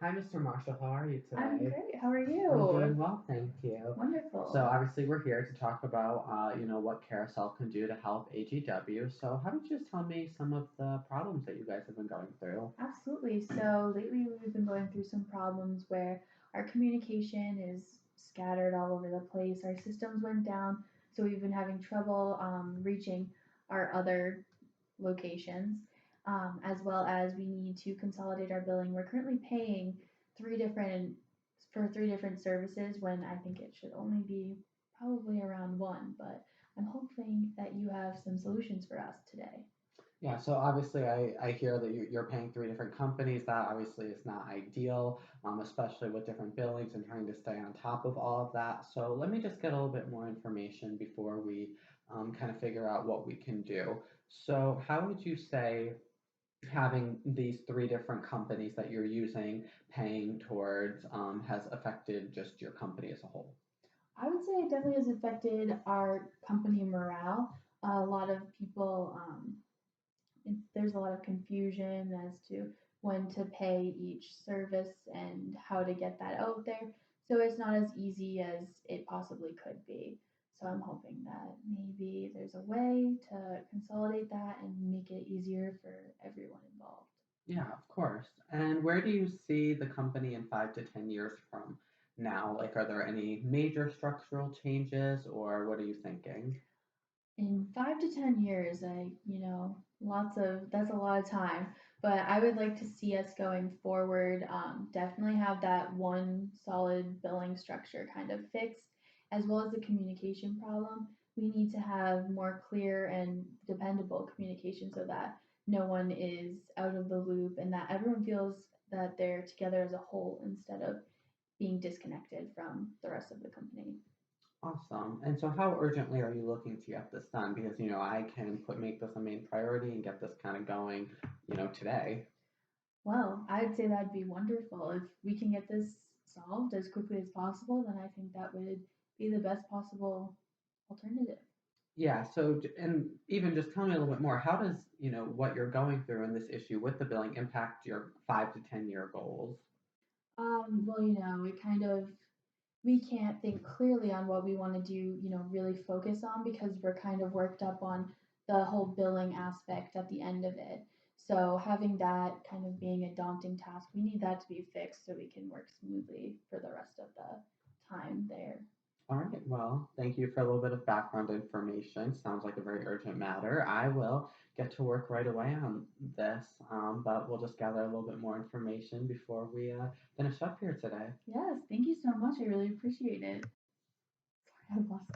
Hi, Mr. Marshall. How are you I'm today? great. How are I'm you? doing well, thank you. So Wonderful. obviously we're here to talk about, what Carousel can do to help AGW. So how about you just tell me some of the problems that you guys have been going through? Absolutely. So lately we've been going through some problems where our communication is scattered all over the place. Our systems went down, so we've been having trouble reaching our other locations, as well as we need to consolidate our billing. We're currently paying three different for three different services when I think it should only be probably around one, but I'm hoping that you have some solutions for us today. Yeah, so obviously I hear that you're paying three different companies. That obviously is not ideal, especially with different billings and trying to stay on top of all of that. So let me just get a little bit more information before we kind of figure out what we can do. So how would you say having these three different companies that you're using paying towards has affected just your company as a whole? I would say it definitely has affected our company morale. A lot of people, there's a lot of confusion as to when to pay each service and how to get that out there. So it's not as easy as it possibly could be. So I'm hoping that maybe there's a way to consolidate that and make it easier for everyone involved. Yeah, of course. And where do you see the company in 5 to 10 years from now? Like, are there any major structural changes, or what are you thinking? In 5 to 10 years, lots of that's a lot of time. But I would like to see us going forward. Definitely have that one solid billing structure kind of fixed, as well as the communication problem. We need to have more clear and dependable communication so that no one is out of the loop and that everyone feels that they're together as a whole instead of being disconnected from the rest of the company. Awesome. And so, how urgently are you looking to get this done? Because, I can make this a main priority and get this kind of going, today. Well, I'd say that'd be wonderful. If we can get this solved as quickly as possible, then I think that would be the best possible alternative. Yeah, so and even just tell me a little bit more. How does, what you're going through in this issue with the billing impact your 5 to 10 year goals? It kind of we can't think clearly on what we want to do, really focus on because we're kind of worked up on the whole billing aspect at the end of it. So having that kind of being a daunting task, we need that to be fixed so we can work smoothly for the rest of the time there. All right. Well, thank you for a little bit of background information. Sounds like a very urgent matter. I will get to work right away on this, but we'll just gather a little bit more information before we finish up here today. Yes, thank you so much. I really appreciate it. Sorry, I lost